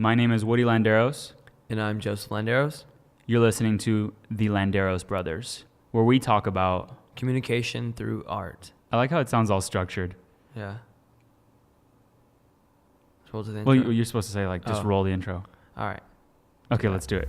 My name is Woodie Landeros. And I'm Joseph Landeros. You're listening to the Landeros Brothers, where we talk about Communication through art. I like how it sounds all structured. Yeah. Let's roll to the Well, intro. you're supposed to say, like, just roll the intro. All right. Okay, let's do it.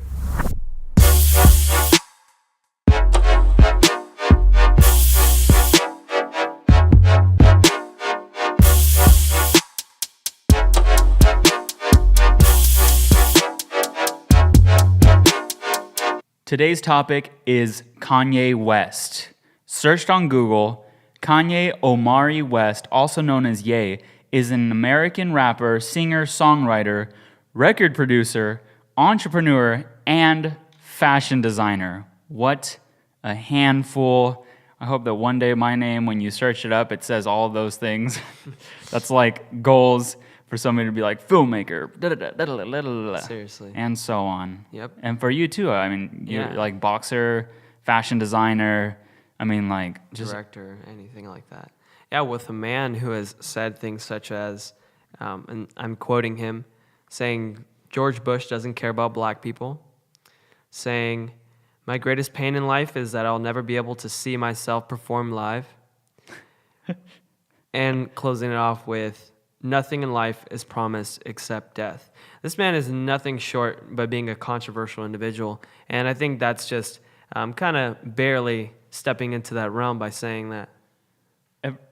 Today's topic is Kanye West. Searched on Google, Kanye Omari West, also known as Ye, is an American rapper, singer, songwriter, record producer, entrepreneur, and fashion designer. What a handful. I hope that one day my name, when you search it up, it says all of those things. That's like goals for somebody to be like filmmaker, Seriously. and so on. Yep. And for you too. I mean, you're like boxer, fashion designer. I mean, like just Director, anything like that. Yeah, with a man who has said things such as, and I'm quoting him, saying George Bush doesn't care about black people, saying, my greatest pain in life is that I'll never be able to see myself perform live, and closing it off with, nothing in life is promised except death. This man is nothing short by being a controversial individual, and I think that's just kind of barely stepping into that realm by saying that.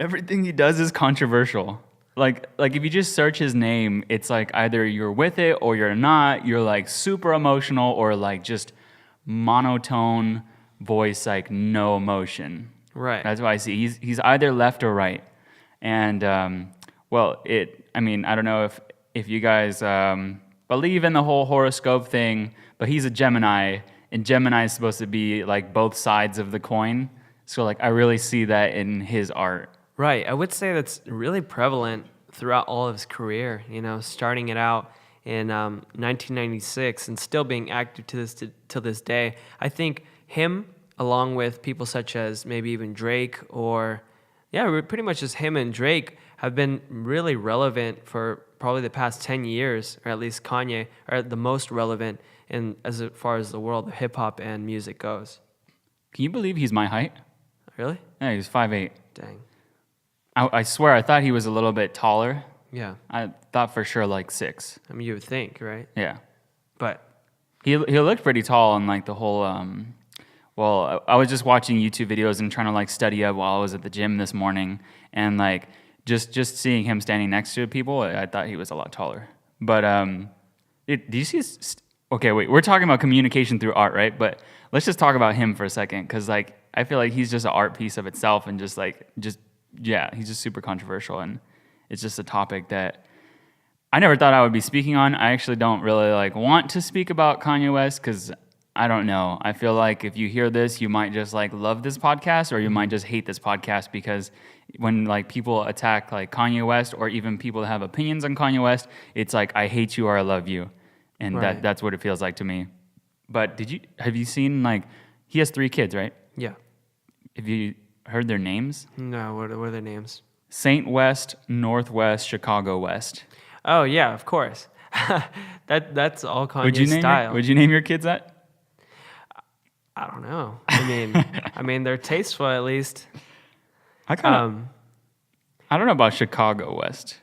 everything he does is controversial. Like if you just search his name, it's like either you're with it or you're not. You're like super emotional or like just monotone voice, like no emotion. Right. That's what I see. He's either left or right. And I don't know if you guys believe in the whole horoscope thing, but he's a Gemini, and Gemini is supposed to be like both sides of the coin. So like I really see that in his art. Right. I would say that's really prevalent throughout all of his career, starting it out in 1996 and still being active to this day. I think him, along with people such as maybe even Drake pretty much just him and Drake have been really relevant for probably the past 10 years, or at least Kanye are the most relevant in as far as the world of hip-hop and music goes. Can you believe he's my height? Really? Yeah, he's 5'8". Dang. I swear, I thought he was a little bit taller. Yeah. I thought for sure like 6. I mean, you would think, right? Yeah. But He looked pretty tall on like the whole. I was just watching YouTube videos and trying to like study up while I was at the gym this morning, and like just seeing him standing next to people, I thought he was a lot taller. But do you see? Okay, wait. We're talking about communication through art, right? But let's just talk about him for a second, because like I feel like he's just an art piece of itself, and he's just super controversial, and it's just a topic that I never thought I would be speaking on. I actually don't really like want to speak about Kanye West, because I don't know. I feel like if you hear this, you might just like love this podcast, or you might just hate this podcast, because when like people attack like Kanye West, or even people that have opinions on Kanye West, it's like I hate you or I love you, and right. that's what it feels like to me. But have you seen like he has 3 kids, right? yeah. Have you heard their names? No, what are their names? Saint West, Northwest, Chicago West. Oh yeah, of course. That's all Kanye's style. Would you name your kids that? I don't know. I mean, they're tasteful at least. I don't know about Chicago West.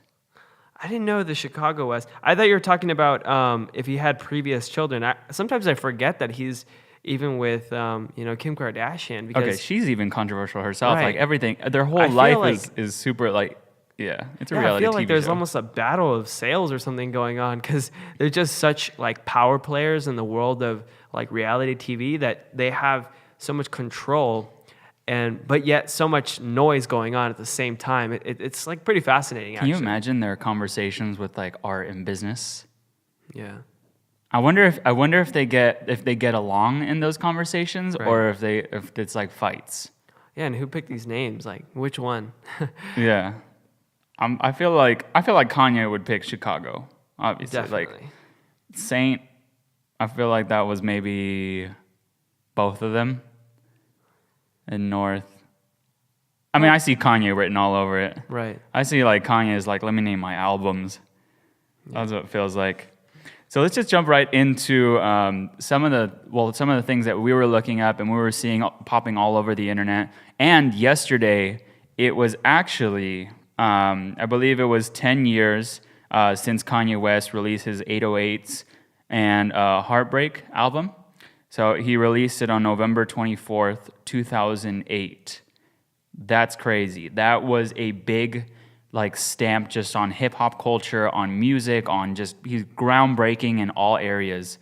I didn't know the Chicago West. I thought you were talking about if he had previous children. Sometimes I forget that he's even with Kim Kardashian. Because, Okay, she's even controversial herself. Right. Like everything, their whole I feel life like- is super like, yeah, it's a I reality feel like TV there's show. almost a battle of sales or something going on, because they're just such like power players in the world of like reality TV that they have so much control, but yet so much noise going on at the same time. It's like pretty fascinating. Can you imagine their conversations with like art and business? Yeah. I wonder if they get along in those conversations, Right. or if it's like fights. Yeah, and who picked these names? Like, which one? Yeah. I feel like Kanye would pick Chicago, obviously. Definitely. Like Saint, I feel like that was maybe both of them. And North, I mean, I see Kanye written all over it. Right. I see like Kanye is like, let me name my albums. That's what it feels like. So let's just jump right into some of the things that we were looking up and we were seeing popping all over the internet. And yesterday, it was actually, I believe it was 10 years since Kanye West released his 808s and Heartbreak album. So he released it on November 24th, 2008. That's crazy. That was a big stamp just on hip hop culture, on music, on just he's groundbreaking in all areas.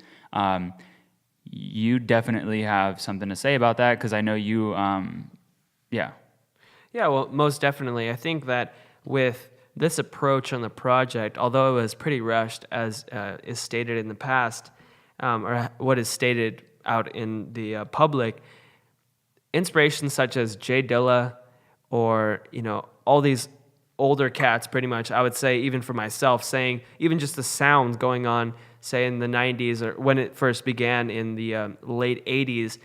You definitely have something to say about that because I know you, yeah. Yeah, well, most definitely. I think that with this approach on the project, although it was pretty rushed, as is stated in the past, or what is stated out in the public, inspirations such as Jay Dilla or, all these older cats, pretty much, I would say, even for myself, saying even just the sounds going on, say in the 90s or when it first began in the late 80s,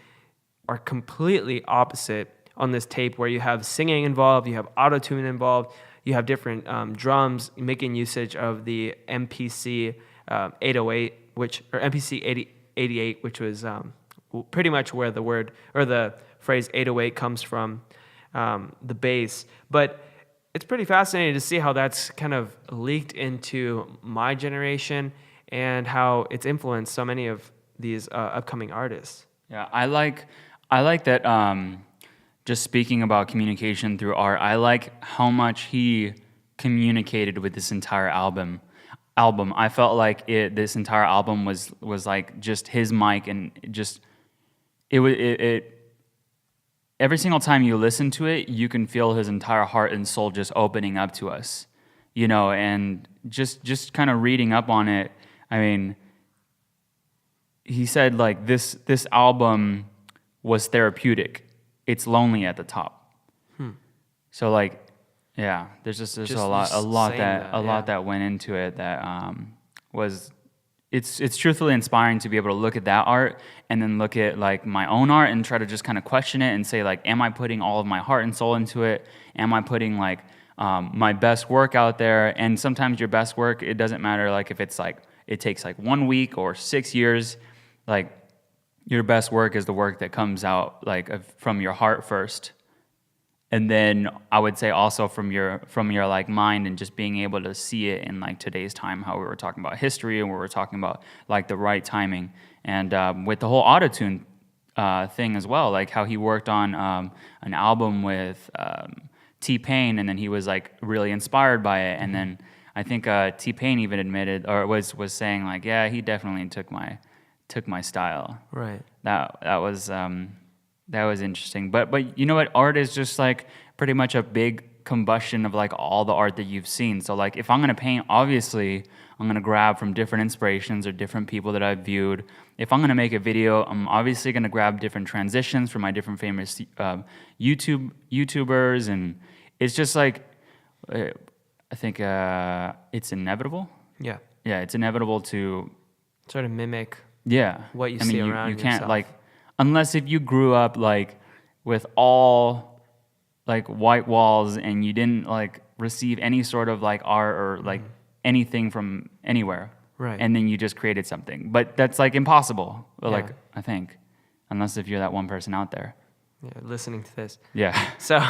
are completely opposite on this tape, where you have singing involved, you have auto-tune involved, you have different drums making usage of the MPC 808, or MPC 88, which was pretty much where the word or the phrase 808 comes from, the bass. But it's pretty fascinating to see how that's kind of leaked into my generation and how it's influenced so many of these upcoming artists. Yeah, I like that. Just speaking about communication through art, I like how much he communicated with this entire album. I felt like this entire album was like just his mic, and just it every single time you listen to it, you can feel his entire heart and soul just opening up to us, and just kind of reading up on it. I mean, he said this album was therapeutic. It's lonely at the top. So there's a lot that went into it that was. It's truthfully inspiring to be able to look at that art and then look at my own art and try to just kind of question it and say am I putting all of my heart and soul into it? Am I putting my best work out there? And sometimes your best work, it doesn't matter if it's it takes 1 week or 6 years. Your best work is the work that comes out from your heart first. And then I would say also from your mind and just being able to see it in today's time, how we were talking about history and we were talking about the right timing, and with the whole autotune thing as well, how he worked on an album with T-Pain, and then he was really inspired by it, and then I think T-Pain even admitted or was saying yeah, he definitely took my style. Right. That was interesting. But you know what? Art is just pretty much a big combustion of all the art that you've seen. So if I'm going to paint, obviously I'm going to grab from different inspirations or different people that I've viewed. If I'm going to make a video, I'm obviously going to grab different transitions from my different famous YouTubers. And it's just I think it's inevitable. Yeah. Yeah, it's inevitable to sort of mimic what you I mean, see around you can't yourself. Unless if you grew up with all white walls and you didn't receive any sort of art or anything from anywhere, right? And then you just created something, but that's impossible. Yeah. I think, unless if you're that one person out there, listening to this. Yeah. So,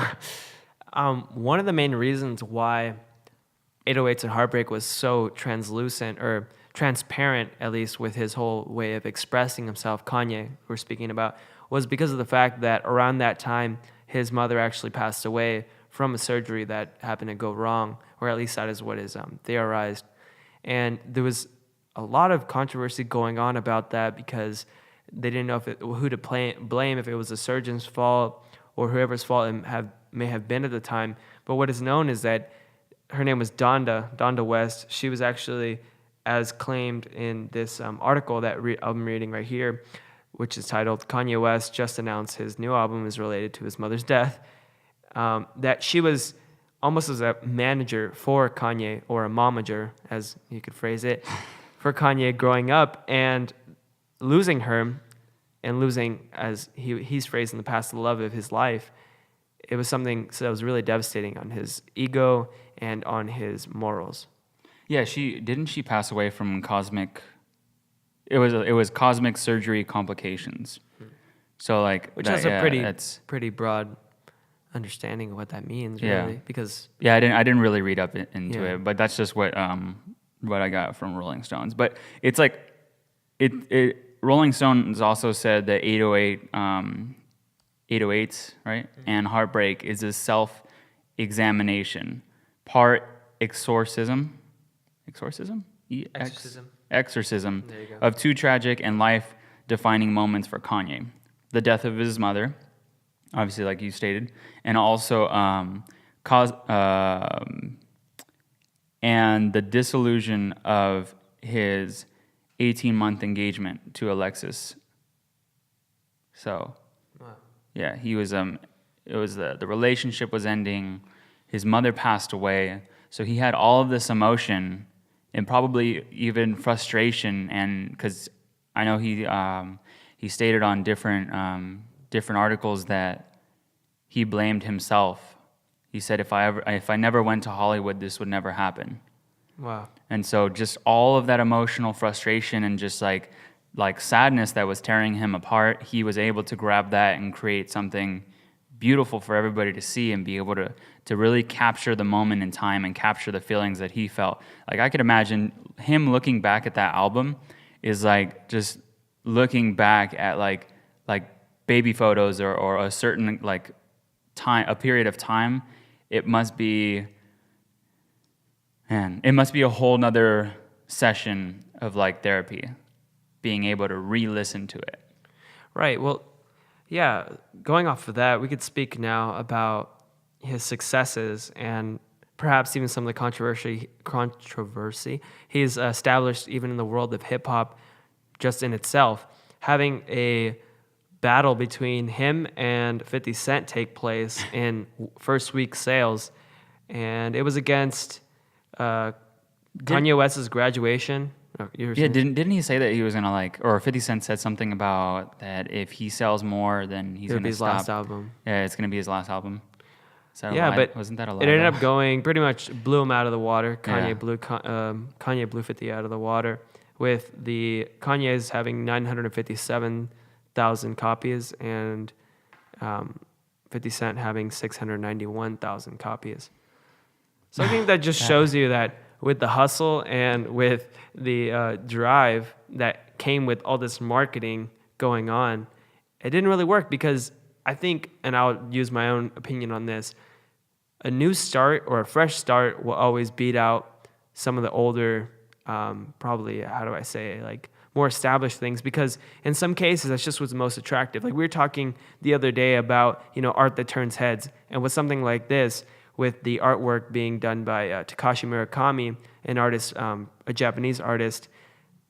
one of the main reasons why 808s and Heartbreak was so translucent or transparent, at least with his whole way of expressing himself, Kanye, we're speaking about, was because of the fact that around that time, his mother actually passed away from a surgery that happened to go wrong, or at least that is what is theorized. And there was a lot of controversy going on about that because they didn't know who to blame, if it was the surgeon's fault or whoever's fault it may have been at the time. But what is known is that her name was Donda West. She was actually, as claimed in this article that I'm reading right here, which is titled "Kanye West Just Announced His New Album is Related to His Mother's Death," that she was almost as a manager for Kanye, or a momager, as you could phrase it, for Kanye growing up, and losing her, and losing, as he's phrased in the past, the love of his life. It was something that was really devastating on his ego and on his morals. Yeah, didn't she pass away from cosmic it was cosmic surgery complications. So like Which that, has a that's pretty broad understanding of what that means, really. Because I didn't really read up into Yeah. it, but that's just what I got from Rolling Stones. But it's like Rolling Stones also said that 808s, right, and heartbreak is a self-examination, part exorcism, exorcism There you go. of two tragic and life-defining moments for Kanye: the death of his mother, obviously, like you stated, and also and the dissolution of his 18-month engagement to Alexis. So, Wow. yeah, he was it was the relationship was ending. His mother passed away, so he had all of this emotion and probably even frustration, and because I know he stated on different articles that he blamed himself. He said, if I never went to Hollywood, this would never happen. Wow. And so just all of that emotional frustration and just like sadness that was tearing him apart, he was able to grab that and create something beautiful for everybody to see and be able to really capture the moment in time and capture the feelings that he felt. Like I could imagine him looking back at that album is like just looking back at like baby photos or a certain like time, a period of time. It must be a whole nother session of like therapy, being able to re-listen to it. Right. Well, yeah, going off of that, we could speak now about his successes and perhaps even some of the controversy he's established even in the world of hip hop just in itself. Having a battle between him and 50 Cent take place in first week sales, and it was against Kanye West's graduation. Didn't he say that he was gonna like, or 50 Cent said something about that if he sells more, then he's It'll gonna be his stop. last album. Yeah, it's gonna be his last album. Is that a Yeah, lie? but Wasn't that a lie? it ended though? up going pretty much blew him out of the water. Yeah. Kanye blew 50 out of the water, with the Kanye's having 957,000 copies and 50 Cent having 691,000 copies. So I think that just shows you that with the hustle and with the drive that came with all this marketing going on, it didn't really work because I think, and I'll use my own opinion on this, a new start or a fresh start will always beat out some of the older, probably, how do I say, like more established things, because in some cases that's just what's most attractive. Like we were talking the other day about, art that turns heads, and with something like this, with the artwork being done by Takashi Murakami, an artist, a Japanese artist,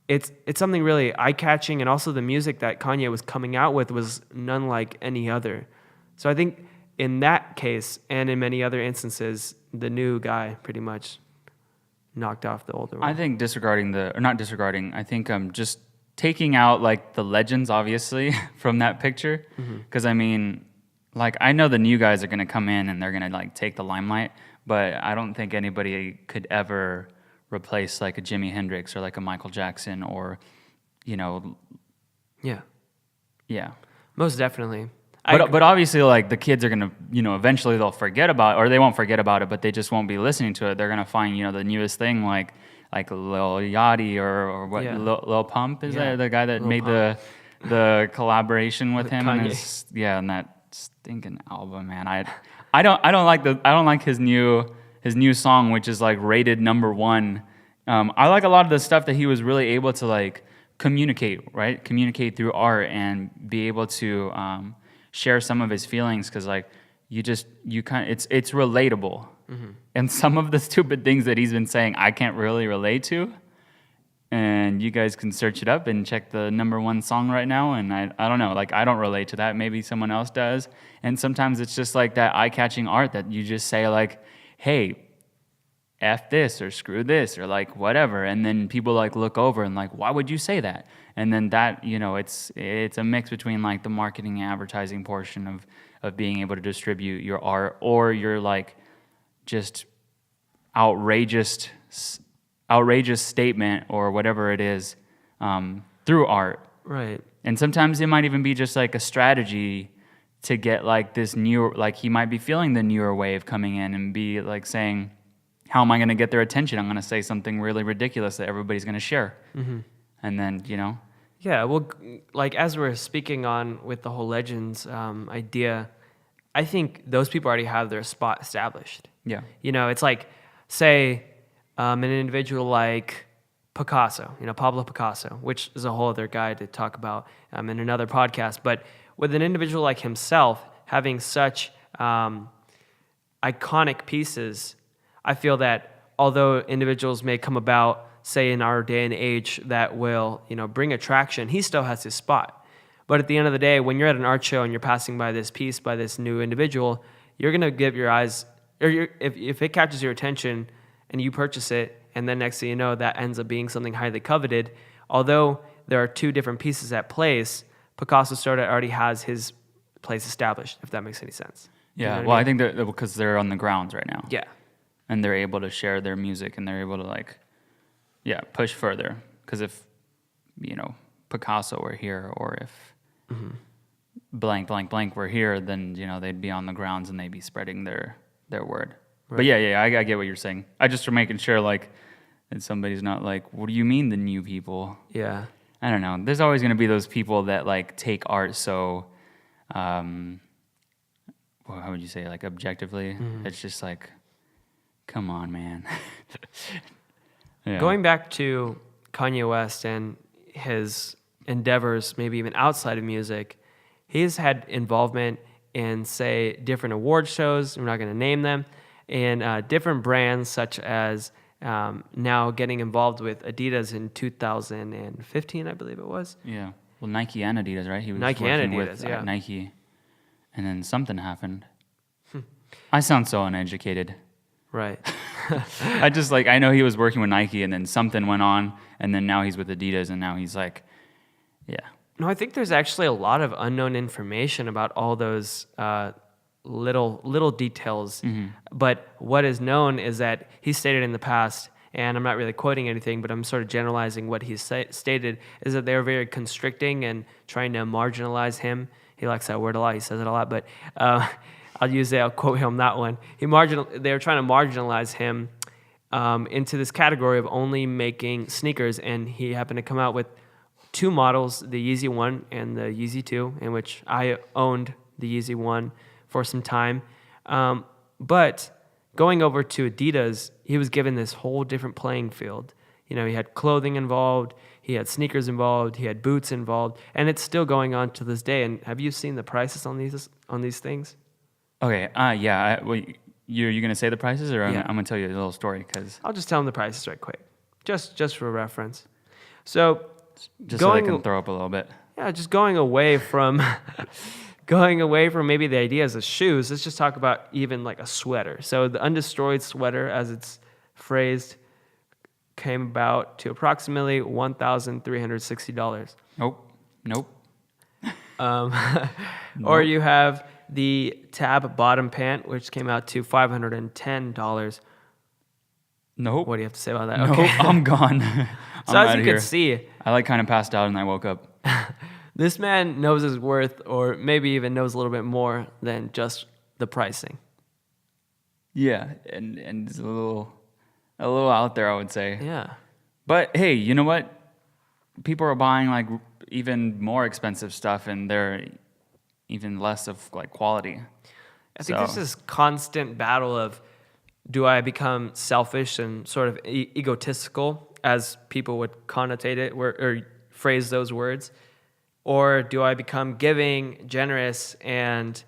it's something really eye-catching, and also the music that Kanye was coming out with was none like any other. So I think in that case, and in many other instances, the new guy pretty much knocked off the older one. I think I think just taking out like the legends, obviously, from that picture, because I mean, like I know the new guys are gonna come in and they're gonna like take the limelight, but I don't think anybody could ever replace like a Jimi Hendrix or like a Michael Jackson or, Yeah. yeah. Most definitely. But obviously, like the kids are gonna, eventually they'll forget about, or they won't forget about it, but they just won't be listening to it. They're gonna find, the newest thing, like Lil Yachty or what, Yeah. Lil Pump is Yeah. that the guy that Lil made Pump. the collaboration with him and Kanye. and that stinking album, man. I don't like his new song, which is like rated #1. I like a lot of the stuff that he was really able to like communicate through art and be able to share some of his feelings, because like you kind of, it's relatable. And some of the stupid things that he's been saying I can't really relate to, and you guys can search it up and check the #1 song right now, and I don't know, like I don't relate to that, maybe someone else does. And sometimes it's just like that eye-catching art that you just say like, hey, F this or screw this or like whatever, and then people like look over and like, why would you say that? And then that, it's a mix between like the marketing and advertising portion of being able to distribute your art, or your like just outrageous statement or whatever it is, through art. Right. And sometimes it might even be just like a strategy to get like this new, like he might be feeling the newer wave coming in and be like saying, how am I going to get their attention? I'm going to say something really ridiculous that everybody's going to share. Mm-hmm. And then, you know. Yeah, well, like as we're speaking on with the whole legends idea, I think those people already have their spot established. Yeah. You know, it's like, say, an individual like Picasso, Pablo Picasso, which is a whole other guy to talk about in another podcast. But with an individual like himself having such iconic pieces, I feel that although individuals may come about, say in our day and age, that will, bring attraction, he still has his spot. But at the end of the day, when you're at an art show and you're passing by this piece, by this new individual, you're going to give your eyes, or if it catches your attention and you purchase it, and then next thing you know, that ends up being something highly coveted. Although there are two different pieces at place, Picasso already has his place established, if that makes any sense. Yeah, well, I think that because they're on the grounds right now. Yeah. And they're able to share their music and they're able to push further. Because if, Picasso were here or if blank were here, then, they'd be on the grounds and they'd be spreading their word. Right. But yeah, I get what you're saying. I just for making sure, that somebody's not like, what do you mean the new people? Yeah. I don't know. There's always going to be those people that, take art so, how would you say, objectively? Mm-hmm. It's just come on, man. Yeah. Going back to Kanye West and his endeavors, maybe even outside of music, he's had involvement in, say, different award shows. We're not going to name them. And different brands, such as now getting involved with Adidas in 2015, I believe it was. Yeah. Well, Nike and Adidas, right? He was Nike working and Adidas, with yeah. Nike, and then something happened. I sound so uneducated. Right. I know he was working with Nike, and then something went on, and then now he's with Adidas, and now he's yeah. No, I think there's actually a lot of unknown information about all those little details. Mm-hmm. But what is known is that he stated in the past, and I'm not really quoting anything, but I'm sort of generalizing what he stated, is that they were very constricting and trying to marginalize him. He likes that word a lot. He says it a lot, but I'll quote him on that one. They were trying to marginalize him into this category of only making sneakers, and he happened to come out with two models, the Yeezy 1 and the Yeezy 2, in which I owned the Yeezy 1 for some time. But going over to Adidas, he was given this whole different playing field. He had clothing involved, he had sneakers involved, he had boots involved, and it's still going on to this day. And have you seen the prices on these things? Okay, yeah. You're going to say the prices, or Yeah. I'm going to tell you a little story? Cause I'll just tell them the prices right quick, just for reference. So, so I can throw up a little bit. Yeah, just going away from maybe the ideas of shoes, let's just talk about even a sweater. So the undestroyed sweater, as it's phrased, came about to approximately $1,360. Nope. Or you have the tab bottom pant, which came out to $510. Nope. What do you have to say about that? Nope, Okay. I'm gone. So as you can see, I kind of passed out and I woke up. This man knows his worth, or maybe even knows a little bit more than just the pricing. Yeah, and it's a little out there, I would say. Yeah. But hey, you know what? People are buying even more expensive stuff, and they're even less of quality. I think there's this constant battle of, do I become selfish and sort of egotistical, as people would connotate it or phrase those words, or do I become giving, generous, and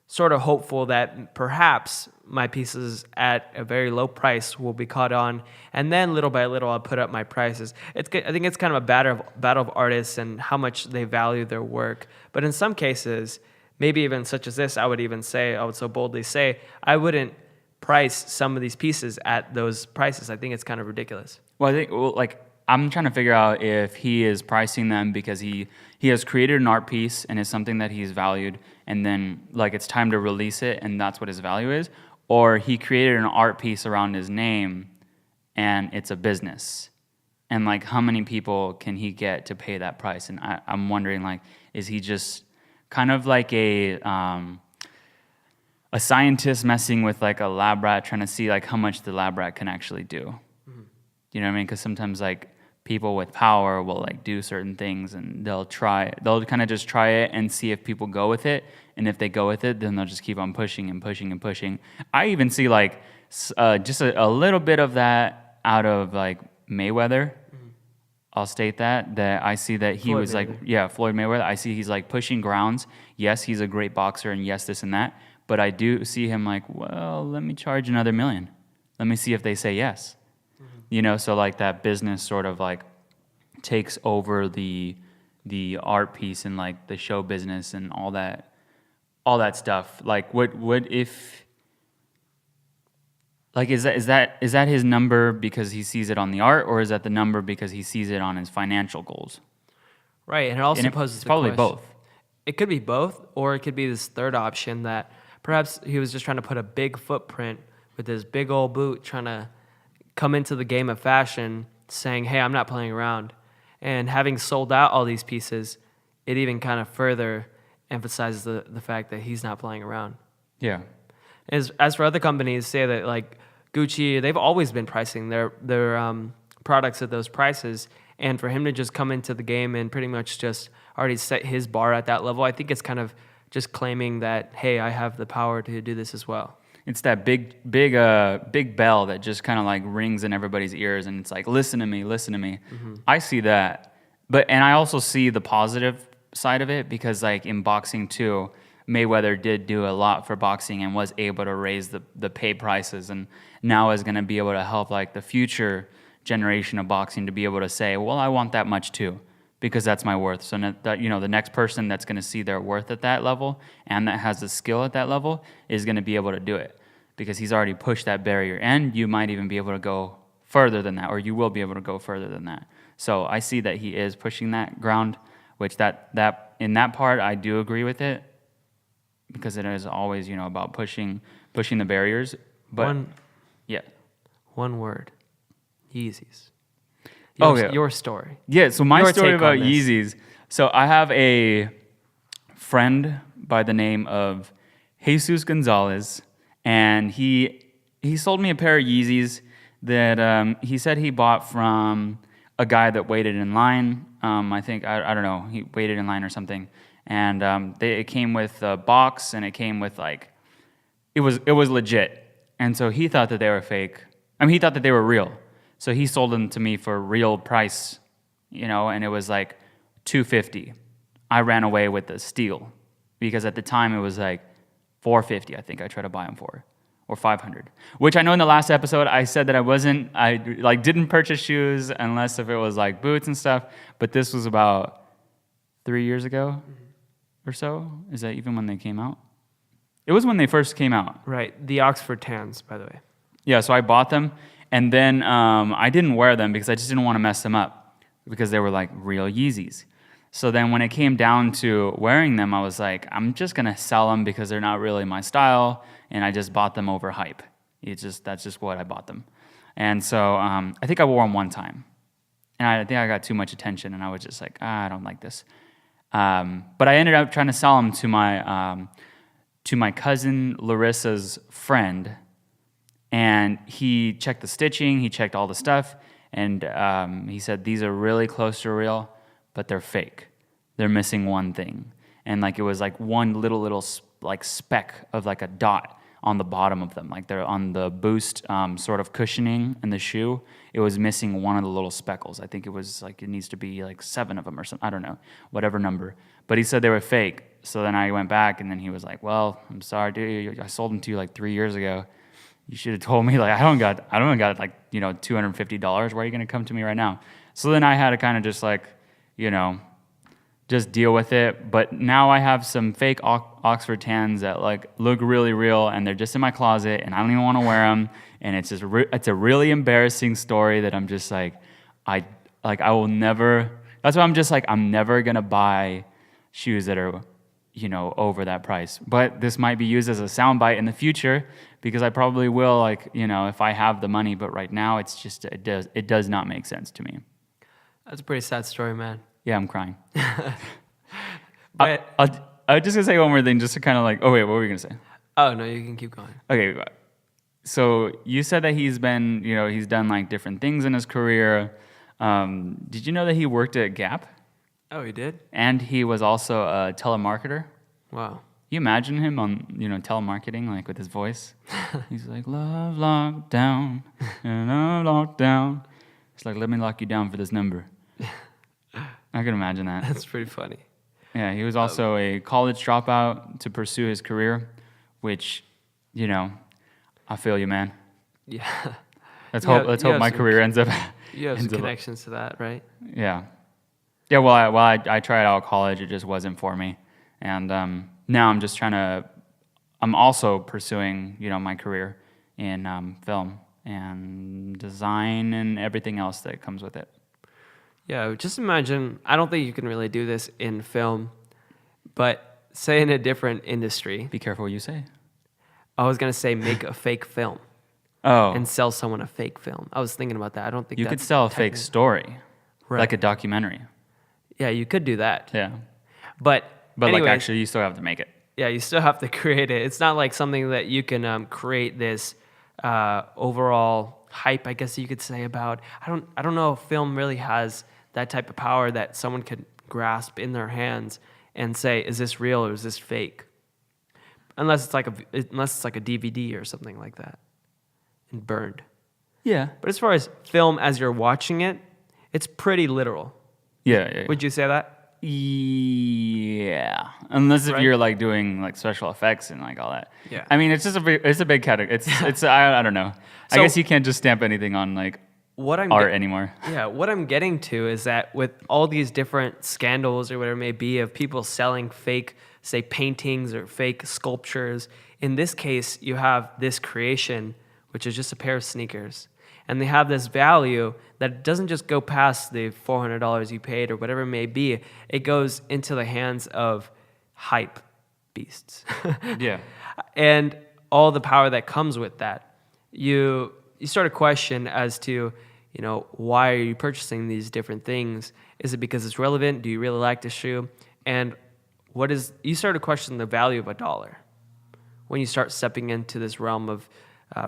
sort of hopeful that perhaps my pieces at a very low price will be caught on, and then little by little I'll put up my prices. I think it's kind of a battle of artists and how much they value their work. But in some cases, maybe even such as this, I would so boldly say, I wouldn't price some of these pieces at those prices. I think it's kind of ridiculous. Well, I think I'm trying to figure out if he is pricing them because he has created an art piece and it's something that he's valued, and then it's time to release it and that's what his value is, or he created an art piece around his name and it's a business. And like, how many people can he get to pay that price? And I'm wondering, like, is he just kind of like a scientist messing with like a lab rat, trying to see like how much the lab rat can actually do? You know what I mean? Because sometimes like people with power will like do certain things, and they'll kind of just try it and see if people go with it. And if they go with it, then they'll just keep on pushing and pushing and pushing. I even see like just a little bit of that out of like Mayweather. I'll state that I see that he was like, Floyd Mayweather. I see he's like pushing grounds. Yes, he's a great boxer, and yes, this and that. But I do see him like, well, let me charge another $1 million. Let me see if they say yes. You know, so like that business sort of like takes over the art piece and like the show business and all that stuff. Like what if, like, is that his number because he sees it on the art, or is that the number because he sees it on his financial goals? Right, and it also poses it's probably both. It could be both, or it could be this third option that perhaps he was just trying to put a big footprint with his big old boot, trying to come into the game of fashion saying, hey, I'm not playing around. And having sold out all these pieces, it even kind of further emphasizes the fact that he's not playing around. Yeah. As for other companies, say that like Gucci, they've always been pricing their products at those prices. And for him to just come into the game and pretty much just already set his bar at that level, I think it's kind of just claiming that, hey, I have the power to do this as well. It's that big bell that just kind of like rings in everybody's ears, and it's like, listen to me. Mm-hmm. I see that, and I also see the positive side of it, because like in boxing too, Mayweather did do a lot for boxing and was able to raise the pay prices, and now is going to be able to help like the future generation of boxing to be able to say, well, I want that much too, because that's my worth. So that, you know, the next person that's going to see their worth at that level and that has the skill at that level is going to be able to do it, because he's already pushed that barrier, and you might even be able to go further than that, or you will be able to go further than that. So I see that he is pushing that ground, which that in that part I do agree with it, because it is always, you know, about pushing the barriers. But one word, Yeezys. Your story. Yeah, so my story about Yeezys. So I have a friend by the name of Jesus Gonzalez, and he sold me a pair of Yeezys that he said he bought from a guy that waited in line. I think, I don't know, he waited in line or something. And it came with a box, and it came with like, it was legit. And so he thought that they were fake. I mean, he thought that they were real. So he sold them to me for real price, you know, and it was like $250. I ran away with the steal, because at the time it was like $450, I think I tried to buy them for, or $500. Which I know in the last episode I said that I didn't purchase shoes unless if it was like boots and stuff. But this was about 3 years ago or so. Is that even when they came out? It was when they first came out. Right, the Oxford Tans, by the way. Yeah, so I bought them, and then I didn't wear them because I just didn't want to mess them up, because they were like real Yeezys. So then when it came down to wearing them, I was like, I'm just going to sell them because they're not really my style, and I just bought them over hype. That's just what I bought them. And so I think I wore them one time, and I think I got too much attention, and I was just like, I don't like this. But I ended up trying to sell them to my cousin Larissa's friend, and he checked the stitching, he checked all the stuff, and he said, these are really close to real, but they're fake. They're missing one thing. And like it was like one little like speck of like a dot on the bottom of them. Like they're on the boost sort of cushioning in the shoe. It was missing one of the little speckles. I think it was like, it needs to be like 7 of them or something. I don't know, whatever number. But he said they were fake. So then I went back, and then he was like, well, I'm sorry, dude. I sold them to you like 3 years ago. You should have told me, like, I don't got like, you know, $250. Why are you going to come to me right now? So then I had to kind of just like, you know, just deal with it. But now I have some fake Oxford Tans that like look really real, and they're just in my closet, and I don't even want to wear them. And it's just it's a really embarrassing story that I'm just like, I will never. That's why I'm just like, I'm never gonna buy shoes that are, you know, over that price. But this might be used as a soundbite in the future, because I probably will, like, you know, if I have the money. But right now, it's just it does not make sense to me. That's a pretty sad story, man. Yeah, I'm crying. But I was just gonna say one more thing, just to kind of like. Oh wait, what were you gonna say? oh no, you can keep going. Okay, so you said that he's been, he's done like different things in his career. Did you know that he worked at Gap Oh, he did? and he was also a telemarketer? Wow. You imagine him on, telemarketing, like with his voice. He's like, love locked down, and I'm locked down. It's like, let me lock you down for this number. I can imagine that. That's pretty funny. Yeah, he was also a college dropout to pursue his career, which, I feel you, man. Yeah. Let's You hope have- let's you hope have my some- career ends up. You have some ends up- connections to that, right? Yeah. Yeah, well, I tried out college. It just wasn't for me. And now I'm just I'm also pursuing, my career in film and design and everything else that comes with it. Yeah, just imagine, I don't think you can really do this in film, but say in a different industry. Be careful what you say. I was going to say make a fake film Oh, and sell someone a fake film. I was thinking about that. I don't think you that's could sell a fake story, Right. like a documentary. Yeah, you could do that. Yeah. But But anyways, like actually, you still have to make it. yeah, you still have to create it. It's not like something that you can create this overall hype, I guess you could say, about. I don't know if film really has that type of power that someone could grasp in their hands and say, is this real or is this fake? Unless it's like a DVD or something like that, and burned. Yeah. But as far as film as you're watching it, it's pretty literal. Yeah. Would you say that? Yeah, unless if Right? you're like doing like special effects and like all that. Yeah. I mean, it's a big category. It's I don't know. I So- guess you can't just stamp anything on like What I'm art anymore. Yeah, what I'm getting to is that with all these different scandals or whatever it may be of people selling fake, say, paintings or fake sculptures, in this case, you have this creation, which is just a pair of sneakers. And they have this value that doesn't just go past the $400 you paid or whatever it may be. It goes into the hands of hype beasts. Yeah. And all the power that comes with that. You start to question as to, why are you purchasing these different things? Is it because it's relevant? Do you really like the shoe? And you start to question the value of a dollar when you start stepping into this realm of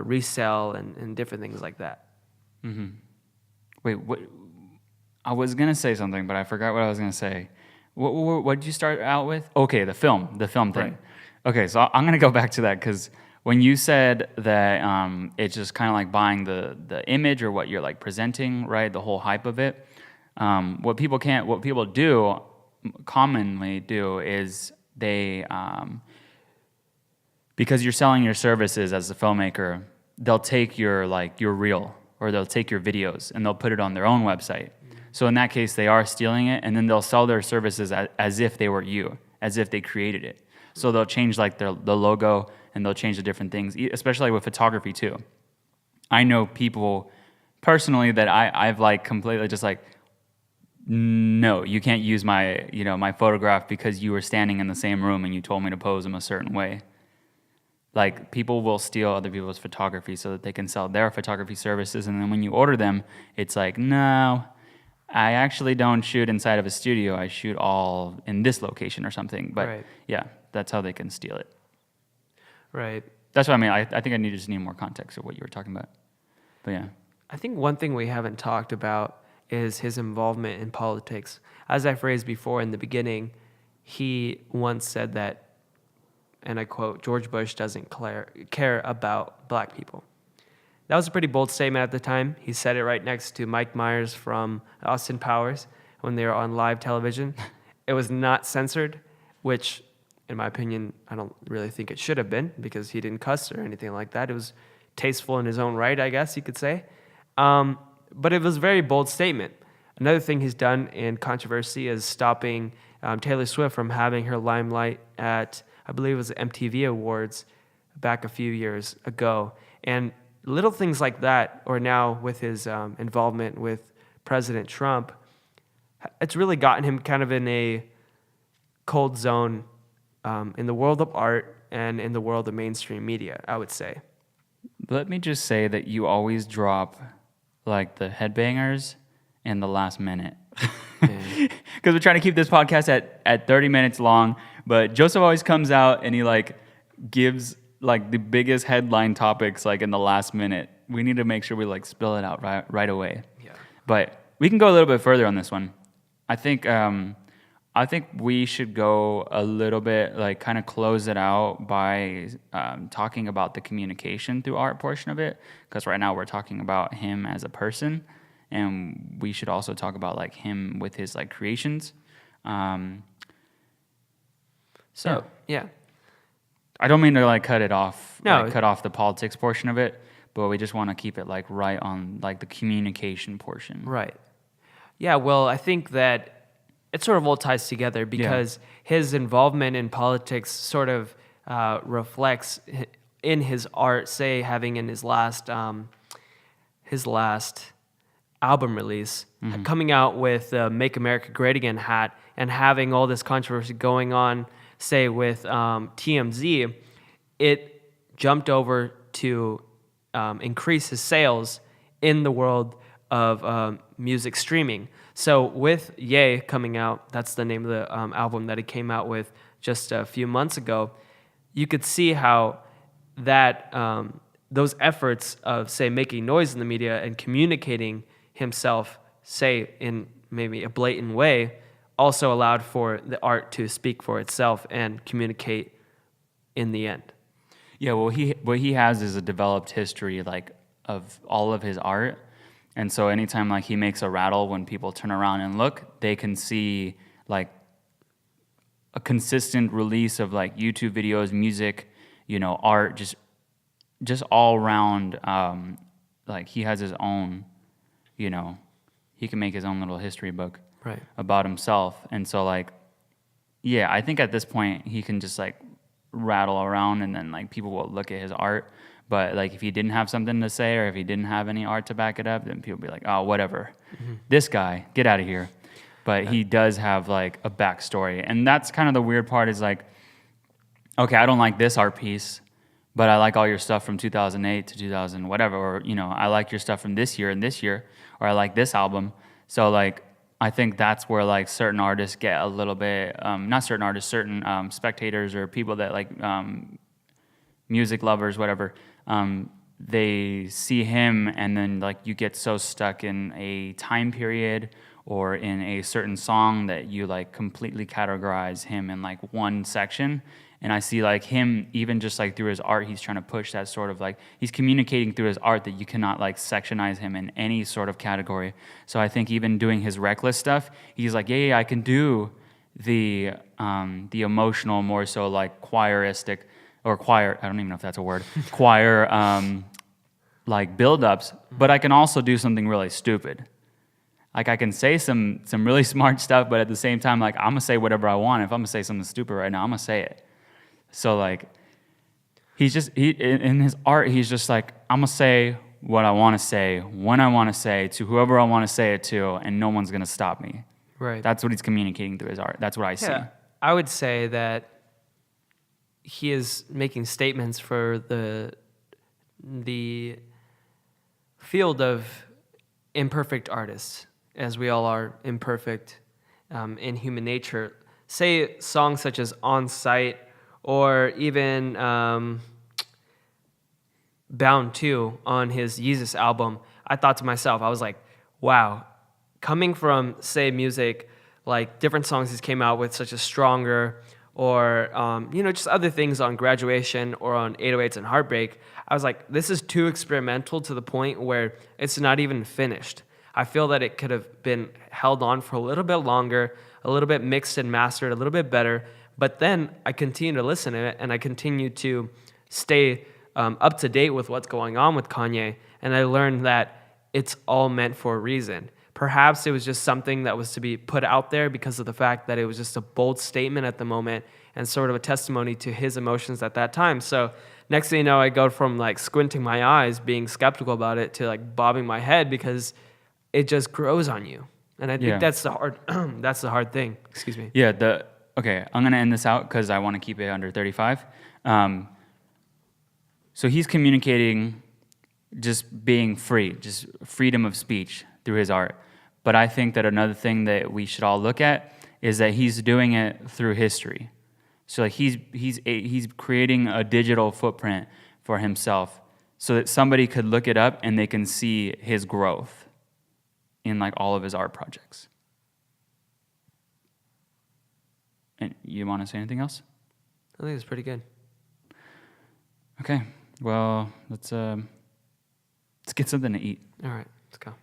resale and different things like that. Wait, what? I was gonna say something, but I forgot what I was gonna say. What did you start out with? Okay, the film thing. Right. Okay, so I'm gonna go back to that because when you said that it's just kind of like buying the image or what you're like presenting, right? The whole hype of it. What people commonly do is they because you're selling your services as a filmmaker, they'll take your reel or they'll take your videos and they'll put it on their own website. So in that case, they are stealing it, and then they'll sell their services as if they were you, as if they created it. So they'll change like the logo and they'll change the different things, especially with photography too. I know people personally that I've like completely just like, no, you can't use my my photograph because you were standing in the same room and you told me to pose them a certain way. Like, people will steal other people's photography so that they can sell their photography services, and then when you order them, it's like, no, I actually don't shoot inside of a studio. I shoot all in this location or something. But Right. yeah, that's how they can steal it. Right. That's what I mean. I think I just need more context of what you were talking about. But yeah. I think one thing we haven't talked about is his involvement in politics. As I phrased before in the beginning, he once said that, and I quote, George Bush doesn't care about black people. That was a pretty bold statement at the time. He said it right next to Mike Myers from Austin Powers when they were on live television. It was not censored, which, in my opinion, I don't really think it should have been because he didn't cuss or anything like that. It was tasteful in his own right, I guess you could say. But it was a very bold statement. Another thing he's done in controversy is stopping Taylor Swift from having her limelight at, I believe it was the MTV Awards back a few years ago. And little things like that, or now with his involvement with President Trump, it's really gotten him kind of in a cold zone in the world of art and in the world of mainstream media, I would say. Let me just say that you always drop like the headbangers in the last minute. Yeah. Because we're trying to keep this podcast at 30 minutes long, but Joseph always comes out and he like gives like the biggest headline topics like in the last minute. We need to make sure we like spill it out right away. Yeah. But we can go a little bit further on this one. I think we should go a little bit like kind of close it out by talking about the communication through art portion of it, because right now we're talking about him as a person, and we should also talk about like him with his like creations. Yeah. I don't mean to like cut it off, No. like, cut off the politics portion of it, but we just want to keep it like right on like the communication portion. Right. Yeah, well, I think that it sort of all ties together because his involvement in politics sort of reflects in his art, say having in his last album release, coming out with the Make America Great Again hat and having all this controversy going on, say with TMZ, it jumped over to increase his sales in the world of music streaming. So with Ye coming out, that's the name of the album that he came out with just a few months ago, you could see how that those efforts of, say, making noise in the media and communicating himself, say, in maybe a blatant way, also allowed for the art to speak for itself and communicate in the end. Yeah, well, what he has is a developed history like of all of his art, and so anytime like he makes a rattle, when people turn around and look, they can see like a consistent release of like YouTube videos, music, art, just all around. Like he has his own, he can make his own little history book Right. about himself, and so like, yeah, I think at this point he can just like rattle around and then like people will look at his art. But like if he didn't have something to say or if he didn't have any art to back it up, then people would be like, oh, whatever. This guy, get out of here. But he does have like a backstory. And that's kind of the weird part is like, okay, I don't like this art piece, but I like all your stuff from 2008 to 2000 whatever. Or, I like your stuff from this year and this year. Or I like this album. So like I think that's where like certain artists get a little bit, not certain artists, certain spectators or people that like music lovers, whatever, they see him and then like you get so stuck in a time period or in a certain song that you like completely categorize him in like one section. And I see like him, even just like through his art, he's trying to push that sort of like, he's communicating through his art that you cannot like sectionize him in any sort of category. So I think even doing his reckless stuff, he's like, yeah, I can do the emotional, more so like choiristic, or choir, I don't even know if that's a word, choir like build-ups, but I can also do something really stupid. Like I can say some really smart stuff, but at the same time, like I'm gonna say whatever I want. If I'm gonna say something stupid right now, I'm gonna say it. So like, he's just, in his art, he's just like, I'm gonna say what I wanna say, when I wanna say, to whoever I wanna say it to, and no one's gonna stop me. Right. That's what he's communicating through his art. That's what I see. Yeah. I would say that he is making statements for the field of imperfect artists, as we all are imperfect in human nature. Say songs such as On Sight or even Bound 2 on his Yeezus album, I thought to myself, I was like, wow, coming from, say, music, like different songs he's came out with, such as Stronger, or just other things on Graduation or on 808s and Heartbreak, I was like, this is too experimental to the point where it's not even finished. I feel that it could have been held on for a little bit longer, a little bit mixed and mastered, a little bit better, but then I continue to listen to it and I continue to stay up to date with what's going on with Kanye, and I learned that it's all meant for a reason. Perhaps it was just something that was to be put out there because of the fact that it was just a bold statement at the moment and sort of a testimony to his emotions at that time. So next thing you know, I go from like squinting my eyes, being skeptical about it, to like bobbing my head because it just grows on you. And I think that's the hard that's the hard thing. Excuse me. Yeah, okay, I'm going to end this out because I want to keep it under 35. So he's communicating just being free, just freedom of speech through his art. But I think that another thing that we should all look at is that he's doing it through history. So like he's creating a digital footprint for himself so that somebody could look it up and they can see his growth in like all of his art projects. And you want to say anything else? I think it's pretty good. Okay. Well, let's get something to eat. All right, let's go.